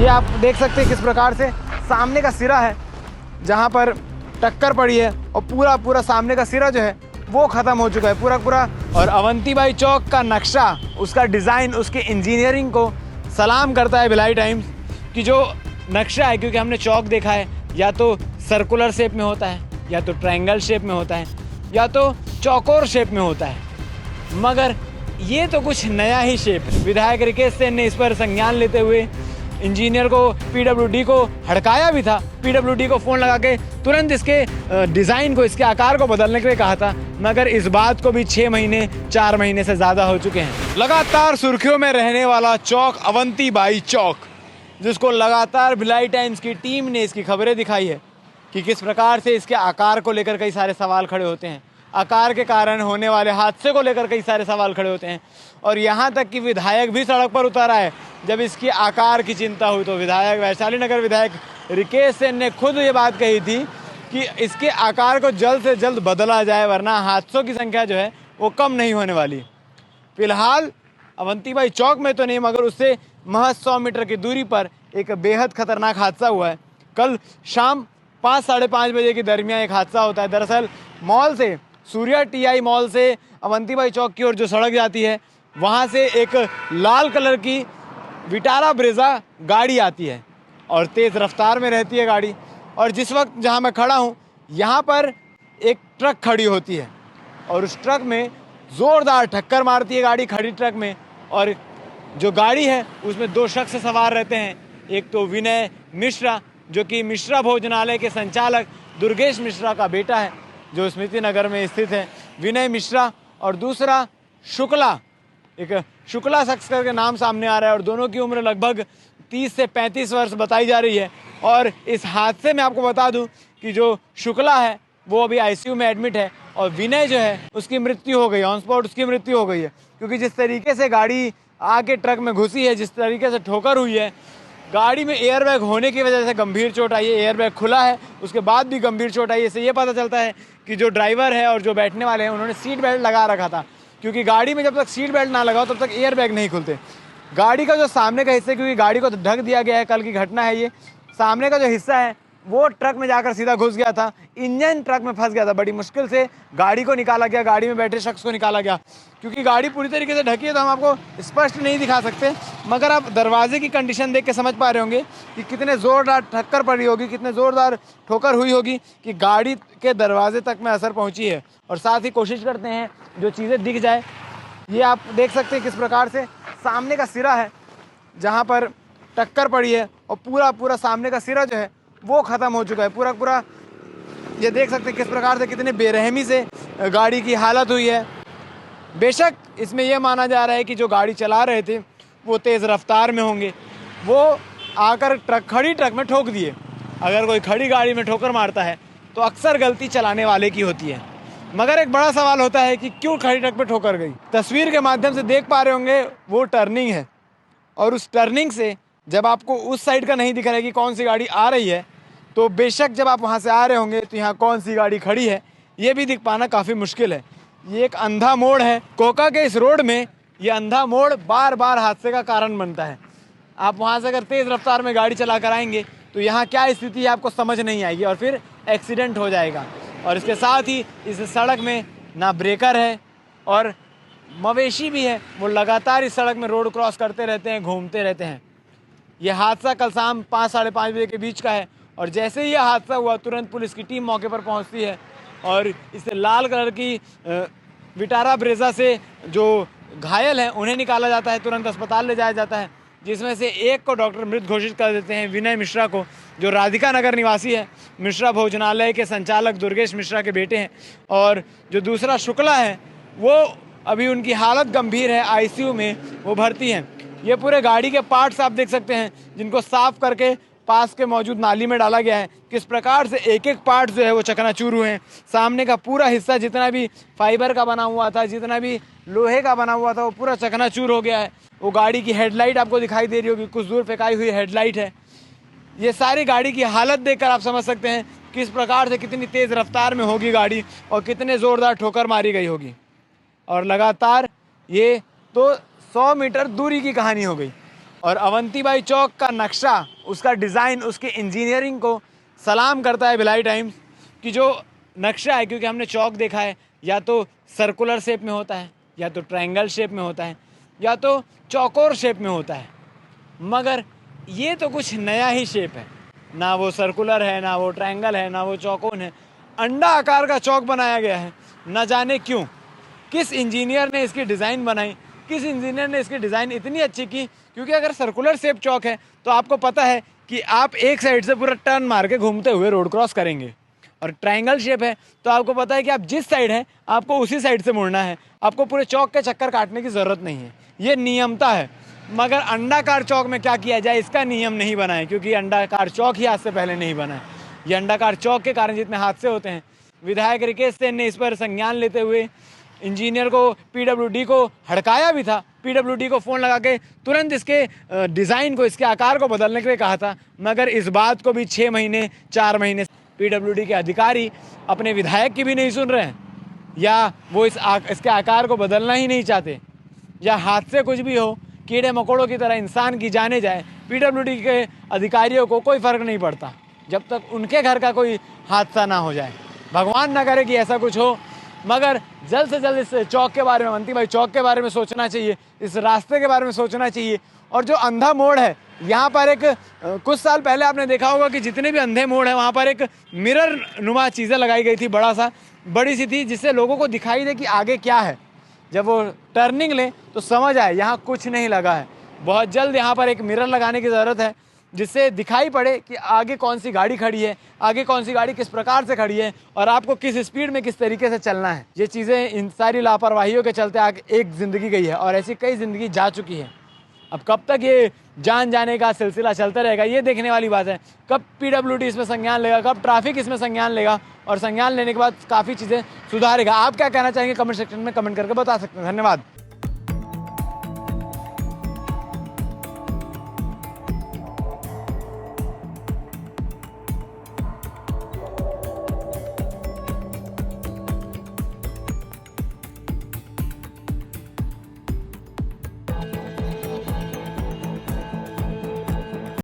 आप देख सकते हैं किस प्रकार से सामने का सिरा है जहाँ पर टक्कर पड़ी है और पूरा सामने का सिरा जो है वो ख़त्म हो चुका है पूरा। और अवंतीबाई चौक का नक्शा, उसका डिज़ाइन, उसकी इंजीनियरिंग को सलाम करता है भिलाई टाइम्स कि जो नक्शा है, क्योंकि हमने चौक देखा है या तो सर्कुलर शेप में होता है, या तो ट्रायंगल शेप में होता है, या तो चौकोर शेप में होता है, मगर ये तो कुछ नया ही शेप है। विधायक रिकेश सेन ने इस पर संज्ञान लेते हुए इंजीनियर को, पीडब्ल्यूडी को हड़काया भी था। पीडब्ल्यूडी को फ़ोन लगा के तुरंत इसके डिज़ाइन को, इसके आकार को बदलने के लिए कहा था, मगर इस बात को भी 4 महीने से ज़्यादा हो चुके हैं। लगातार सुर्खियों में रहने वाला चौक अवंतीबाई चौक, जिसको लगातार भिलाई टाइम्स की टीम ने इसकी खबरें दिखाई है कि किस प्रकार से इसके आकार को लेकर कई सारे सवाल खड़े होते हैं, आकार के कारण होने वाले हादसे को लेकर कई सारे सवाल खड़े होते हैं, और यहाँ तक कि विधायक भी सड़क पर उतर आए जब इसकी आकार की चिंता हुई। तो विधायक, वैशाली नगर विधायक रिकेश सेन ने खुद ये बात कही थी कि इसके आकार को जल्द से जल्द बदला जाए, वरना हादसों की संख्या जो है वो कम नहीं होने वाली। फिलहाल अवंतीबाई चौक में तो नहीं, मगर उससे महज 100 मीटर की दूरी पर एक बेहद खतरनाक हादसा हुआ है। कल शाम 5 साढ़े 5 बजे के दरमियान एक हादसा होता है। दरअसल मॉल से, सूर्या टीआई मॉल से अवंतीबाई चौक की ओर जो सड़क जाती है, वहाँ से एक लाल कलर की विटारा ब्रेजा गाड़ी आती है और तेज़ रफ्तार में रहती है गाड़ी। और जिस वक्त जहाँ मैं खड़ा हूँ, यहाँ पर एक ट्रक खड़ी होती है और उस ट्रक में ज़ोरदार टक्कर मारती है गाड़ी खड़ी ट्रक में। और जो गाड़ी है उसमें 2 शख्स सवार रहते हैं। एक तो विनय मिश्रा, जो कि मिश्रा भोजनालय के संचालक दुर्गेश मिश्रा का बेटा है, जो स्मृति नगर में स्थित है, विनय मिश्रा, और दूसरा शुक्ला, एक शुक्ला शख्स करके नाम सामने आ रहा है, और दोनों की उम्र लगभग 30 से 35 वर्ष बताई जा रही है। और इस हादसे में आपको बता दूं कि जो शुक्ला है वो अभी आईसीयू में एडमिट है, और विनय जो है उसकी मृत्यु हो गई, ऑन स्पॉट उसकी मृत्यु हो गई है, क्योंकि जिस तरीके से गाड़ी आके ट्रक में घुसी है, जिस तरीके से ठोकर हुई है, गाड़ी में एयरबैग होने की वजह से गंभीर चोट आई है। एयरबैग खुला है, उसके बाद भी गंभीर चोट आई है। इससे ये पता चलता है कि जो ड्राइवर है और जो बैठने वाले हैं उन्होंने सीट बेल्ट लगा रखा था, क्योंकि गाड़ी में जब तक सीट बेल्ट ना लगाओ तब तक एयरबैग नहीं खुलते। गाड़ी का जो सामने का हिस्सा, क्योंकि गाड़ी को ढक दिया गया है, कल की घटना है ये, सामने का जो हिस्सा है वो ट्रक में जाकर सीधा घुस गया था, इंजन ट्रक में फंस गया था। बड़ी मुश्किल से गाड़ी को निकाला गया, गाड़ी में बैठे शख्स को निकाला गया, क्योंकि गाड़ी पूरी तरीके से ढकी है तो हम आपको स्पष्ट नहीं दिखा सकते, मगर आप दरवाजे की कंडीशन देख के समझ पा रहे होंगे कि कितने ज़ोरदार टक्कर पड़ी होगी, कितने ज़ोरदार ठोकर हुई होगी कि गाड़ी के दरवाजे तक में असर पहुँची है। और साथ ही कोशिश करते हैं जो चीज़ें दिख जाए। ये आप देख सकते हैं किस प्रकार से सामने का सिरा है जहाँ पर टक्कर पड़ी है, और पूरा सामने का सिरा जो है वो ख़त्म हो चुका है पूरा। ये देख सकते हैं किस प्रकार से, कितने बेरहमी से गाड़ी की हालत हुई है। बेशक इसमें यह माना जा रहा है कि जो गाड़ी चला रहे थे वो तेज़ रफ्तार में होंगे, वो आकर खड़ी ट्रक में ठोक दिए। अगर कोई खड़ी गाड़ी में ठोकर मारता है तो अक्सर गलती चलाने वाले की होती है, मगर एक बड़ा सवाल होता है कि क्यों खड़ी ट्रक पे ठोकर गई। तस्वीर के माध्यम से देख पा रहे होंगे वो टर्निंग है, और उस टर्निंग से जब आपको उस साइड का नहीं दिख रहा है कि कौन सी गाड़ी आ रही है, तो बेशक जब आप वहाँ से आ रहे होंगे तो यहाँ कौन सी गाड़ी खड़ी है ये भी दिख पाना काफ़ी मुश्किल है। ये एक अंधा मोड़ है कोका के इस रोड में। ये अंधा मोड़ बार बार हादसे का कारण बनता है। आप वहाँ से अगर तेज़ रफ्तार में गाड़ी चला कर आएंगे तो यहाँ क्या स्थिति है आपको समझ नहीं आएगी, और फिर एक्सीडेंट हो जाएगा। और इसके साथ ही इस सड़क में ना ब्रेकर है, और मवेशी भी है, वो लगातार इस सड़क में रोड क्रॉस करते रहते हैं, घूमते रहते हैं। ये हादसा कल शाम 5 साढ़े 5 बजे के बीच का है, और जैसे ही यह हादसा हुआ तुरंत पुलिस की टीम मौके पर पहुंचती है, और इसे लाल कलर की विटारा ब्रेजा से जो घायल हैं उन्हें निकाला जाता है, तुरंत अस्पताल ले जाया जाता है, जिसमें से एक को डॉक्टर मृत घोषित कर देते हैं, विनय मिश्रा को, जो राधिका नगर निवासी है, मिश्रा भोजनालय के संचालक दुर्गेश मिश्रा के बेटे हैं। और जो दूसरा शुक्ला है वो अभी उनकी हालत गंभीर है, आईसीयू में वो भर्ती हैं। ये पूरे गाड़ी के पार्ट्स आप देख सकते हैं जिनको साफ करके पास के मौजूद नाली में डाला गया है। किस प्रकार से एक एक पार्ट जो है वो चकनाचूर हुए हैं। सामने का पूरा हिस्सा जितना भी फाइबर का बना हुआ था, जितना भी लोहे का बना हुआ था, वो पूरा चकनाचूर हो गया है। वो गाड़ी की हेडलाइट आपको दिखाई दे रही होगी, कुछ दूर फेंकाई हुई हेडलाइट है। ये सारी गाड़ी की हालत देखकर आप समझ सकते हैं किस प्रकार से, कितनी तेज़ रफ्तार में होगी गाड़ी और कितने ज़ोरदार ठोकर मारी गई होगी। और लगातार ये तो 100 मीटर दूरी की कहानी हो गई। और अवंतीबाई चौक का नक्शा, उसका डिज़ाइन, उसकी इंजीनियरिंग को सलाम करता है भिलाई टाइम्स कि जो नक्शा है, क्योंकि हमने चौक देखा है या तो सर्कुलर शेप में होता है, या तो ट्रायंगल शेप में होता है, या तो चौकोर शेप में होता है, मगर ये तो कुछ नया ही शेप है। ना वो सर्कुलर है, ना वो ट्रायंगल है, ना वो चौकोन है, अंडा आकार का चौक बनाया गया है। न जाने क्यों, किस इंजीनियर ने इसकी डिज़ाइन बनाई, किस इंजीनियर ने इसकी डिज़ाइन इतनी अच्छी की। क्योंकि अगर सर्कुलर शेप चौक है तो आपको पता है कि आप एक साइड से पूरा टर्न मार के घूमते हुए रोड क्रॉस करेंगे, और ट्रायंगल शेप है तो आपको पता है कि आप जिस साइड हैं आपको उसी साइड से मुड़ना है, आपको पूरे चौक के चक्कर काटने की ज़रूरत नहीं है, ये नियमता है। मगर अंडाकार चौक में क्या किया जाए, इसका नियम नहीं बना है, क्योंकि अंडाकार चौक ही आज से पहले नहीं बना है। ये अंडाकार चौक के कारण जितने हादसे होते हैं, विधायक रिकेश सेन ने इस पर संज्ञान लेते हुए इंजीनियर को, पीडब्ल्यूडी को हड़काया भी था। पीडब्ल्यूडी को फ़ोन लगा के तुरंत इसके डिज़ाइन को, इसके आकार को बदलने के लिए कहा था, मगर इस बात को भी 6 महीने 4 महीने पीडब्ल्यूडी के अधिकारी अपने विधायक की भी नहीं सुन रहे हैं, या वो इसके आकार को बदलना ही नहीं चाहते, या हादसे कुछ भी हो, कीड़े मकोड़ों की तरह इंसान की जाने जाए, पीडब्ल्यूडी के अधिकारियों को कोई फ़र्क नहीं पड़ता जब तक उनके घर का कोई हादसा ना हो जाए। भगवान ना करे कि ऐसा कुछ हो, मगर जल्द से जल्द इस चौक के बारे में, अवंतीबाई चौक के बारे में सोचना चाहिए, इस रास्ते के बारे में सोचना चाहिए। और जो अंधा मोड़ है यहाँ पर, एक कुछ साल पहले आपने देखा होगा कि जितने भी अंधे मोड़ हैं वहाँ पर एक मिरर नुमा चीज़ें लगाई गई थी, बड़ी सी थी, जिससे लोगों को दिखाई दे कि आगे क्या है। जब वो टर्निंग लें तो समझ आए यहाँ कुछ नहीं लगा है। बहुत जल्द यहाँ पर एक मिरर लगाने की ज़रूरत है, जिससे दिखाई पड़े कि आगे कौन सी गाड़ी खड़ी है, आगे कौन सी गाड़ी किस प्रकार से खड़ी है, और आपको किस स्पीड में किस तरीके से चलना है। ये चीज़ें इन सारी लापरवाहियों के चलते आगे एक ज़िंदगी गई है, और ऐसी कई ज़िंदगी जा चुकी है। अब कब तक ये जान जाने का सिलसिला चलता रहेगा, ये देखने वाली बात है। कब पीडब्ल्यूडी इसमें संज्ञान लेगा, कब ट्रैफिक इसमें संज्ञान लेगा, और संज्ञान लेने के बाद काफ़ी चीज़ें सुधारेगा। आप क्या कहना चाहेंगे कमेंट सेक्शन में कमेंट करके बता सकते हैं। धन्यवाद।